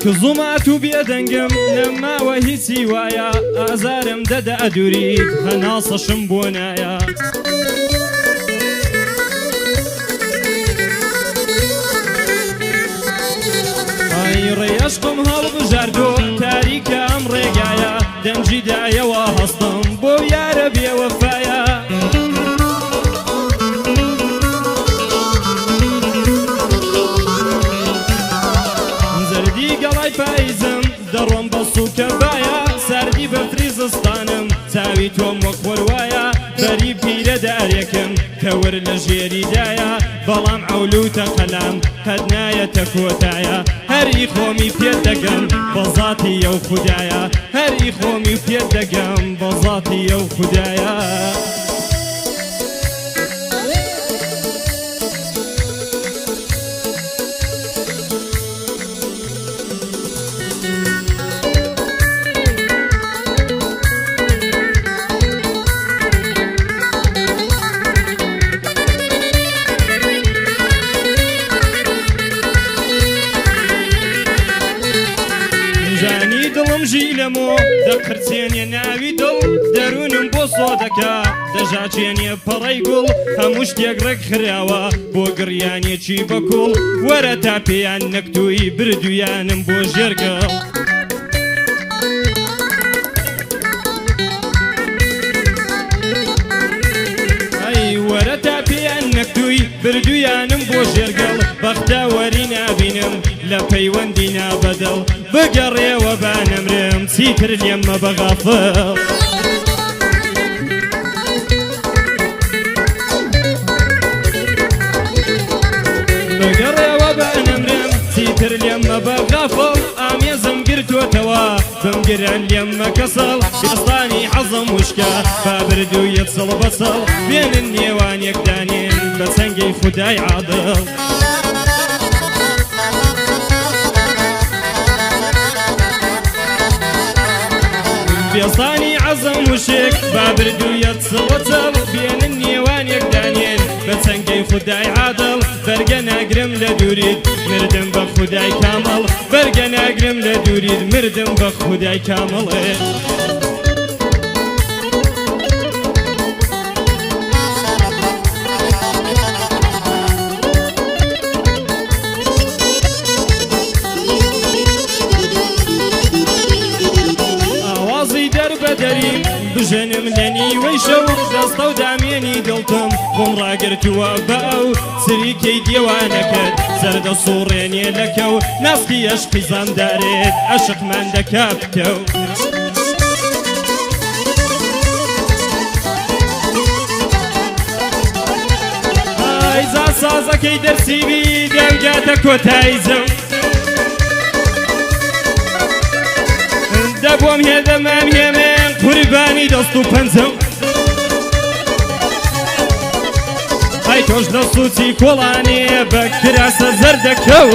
کزومات و بێدەنگم نەماوە هیچی وایە ئازارم دەدا ئەدوورید هەناسەشم بۆ نایە ڕێعشقم هەڵبژاردۆ تاریکە ئەم ڕێگایە دەنجی دایەوە هەستم بۆ یارە بێوەفایە زەردی گەڵای پاییزم دەڕۆم بە سووکە بایە ساردی بە فریزستانم چاوی تۆم وەک وەروایە بەری پیرە دارێکم کەور لە ژێریدایە بەڵام عەولوتە قەلام قەت نایەتە کۆتایە هەری خۆمی پێت دەگەم بە زاتی ئەو خودایە هەری خۆمی پێت دەگەم بە زاتی ئەو خودایە دڵم ژی لەمۆ دەقرچێنێ ناوی دڵ دەروونم بۆ سۆدەکە دەژاچێنێ پەڕەی گوڵ هەموو شتێک ڕێک خراوە بۆ گڕیانێکی بەکوڵ وەرە تا پێیان نەکتووی بردویانم بۆ ژێرگەڵ وەرە تا پێیان نەکتووی بردویانم بۆ ژێرگەڵ بەختاوەری نابینم لە پەیوەندی نابەدڵ بگەڕێوە با نەمرم چیتر لێمە بەغافڵ بگەڕێوە با نەمرم چیتر لێمە بەغافڵ ئامێزم گرتوۆتەوە بمگران لێمە کەسەڵ شێستانی حەزم وشکە با بردوویەت سەڵ بەسەڵ بێنن نێوانێکدانێن بە چەنگەی خودای عادڵ بێستانی عەزم وشک با بردوویەت سڵەتەڵ بێنن نێوانێکدانێن بە چەنگەی خودای عادڵ بەرگە ناگرم لە دوورید مردم بە خودای کامەڵ بەرگە ناگرم لە دوورید مردم بە خودای کامەڵێ بژێنم لە نیوەی شەو دەستە و دامێنی دڵتم بۆم ڕاگرتووە بە ئەو سریکەی دیێوانەکەت زەردە سوڕێنێ لەکەو ناسکی عەشقی زاندارێت عەشقمان دەکاتکە و ئایزا سازەکەی دەرسیبی دەنگاتە کۆتایی زەو دەبۆم هێدەمان هێمێن قوربانی دەست و پەنجەم ئای تۆش لە سوچی کۆڵانێ بە کراسە زەردەکەو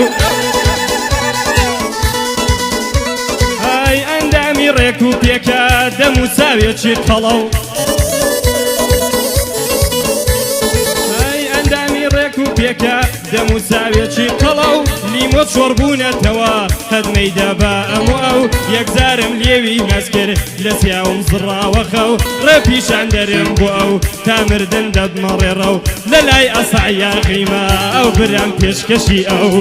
ئای ئەندامی ڕێک و پێکە دەم و چاوێکی قەڵەو ئای ئەندامی ڕێک و پێکە دەم و چاوێکی قەڵەو لیمۆ چۆڕبوونەتەوە هەدمەیدا بە ئەموو ئەو یەکزارم لێوی مەسکرد لە سیاوم زڕاوە خەو ڕێپیشان دەرم بۆ ئەو تا مردن دەدمەڕێڕە و لە لای ئەسعیا قیمە ئەو برام پێشکەشی ئەو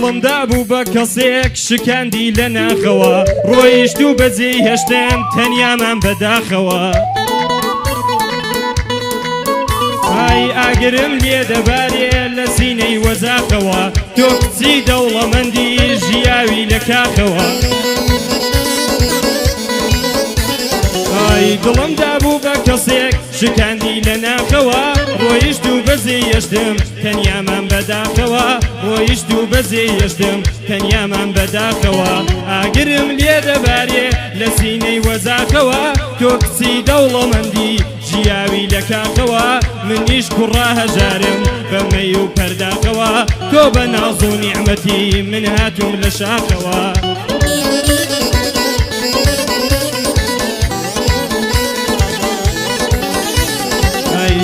دڵم دابوو بە کەسێک شکاندی لە ناخەوە ڕۆیشت و بەجێی هێشتم تەنیامان بەداخەوە ئای ئاگرم لێ دەبارێ لە سینەی وەزاخەوە تۆ کچی دەوڵەمەندی ژیاوی لە کاخەوە ئای دڵم دابوو بە کەسێک شکاندی لە ناخەوە ڕۆیشت و بەجێی هێشتم تەنیامان بەداخەوە ڕۆیشت و بەجێی هێشتم تەنیامان بەداخەوە ئاگرم لێ دەبارێ لە سینەی وەزاخەوە تۆ کچی دەوڵەمەندی جیاوی لە کاخەوە منیش کوڕا هەژارم بەمەی و پەرداخەوە تۆ بە ناز و نیعمەتی من هاتووم لە شاخەوە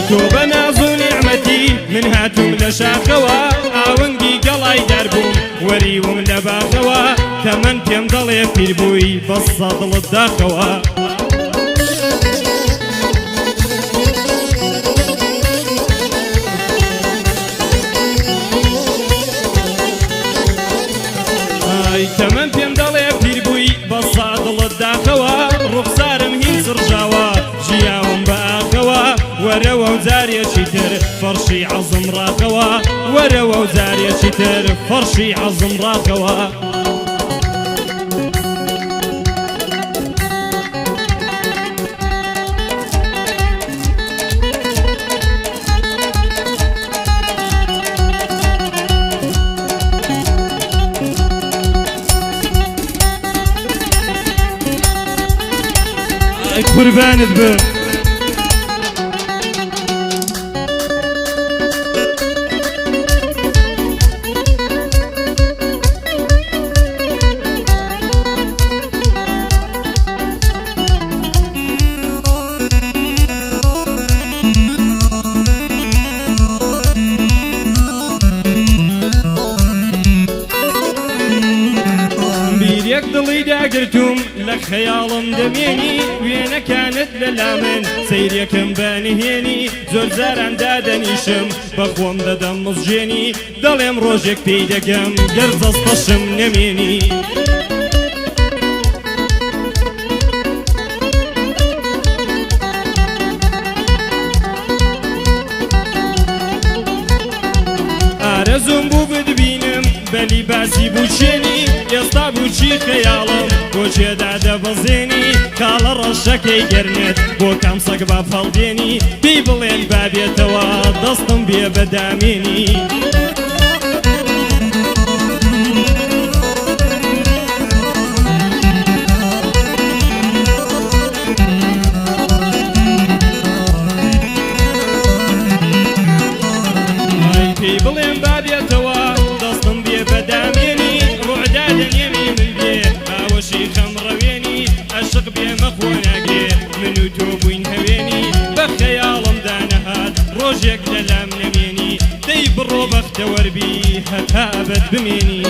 تۆ بە ناز و نیعمەتی من هاتووم لە شاخەوە ئاونگی گەڵای دەربووم وەریوم لە باخەوە تەمەن پێم دەڵێ پیر بووی بەسە دڵت داخەوە تەمەن پێم دەڵێ پیر بووی بەسە دڵت داخەوە ڕوخسارم هین سڕژاوە ژیاوم بە ئاخەوە وەرەوە و جارێکی تر فەرشی عەزم ڕاکەوە وەرەوە و جارێکی تر فەرشی عەزم ڕاکەوە قوربانت بم بیرێک دڵی داگرتوم لە خەیاڵم دەمێنی وێنەکانت لەلا من سەیرێکم بەنهێنی زۆر جاران دادەنیشم بەخۆم دەدەم مزجێنی دەڵێم ڕۆژێک پێی دەگەم گەر جەستەشم نەمێنی ئارەزوم بوو بتبینم بەلی باسی بووچێنی ئێستا بووچی خەیاڵم بۆ چێدا دەبەزێنی کاڵە ڕەشەکەی گەرنێت بۆ کام سەگ با فەڵدێنی پێی بڵێن بابێتەوە دەستم بێ بەدامێنی پێی بڵێن بابێتەوە دەستم بێ بەدامێنی ڕوعدا دەنێمی من بێ ئاوەشی خەمڕەوێنی عەشق بێمە خۆ ناگێ من و تۆ بووین هەوێنی بە خەیاڵمدا نەهات ڕۆژێک لەلام نەمێنی دەی بڕۆ بەختەوەربی هەتا ئەبەد بمێنی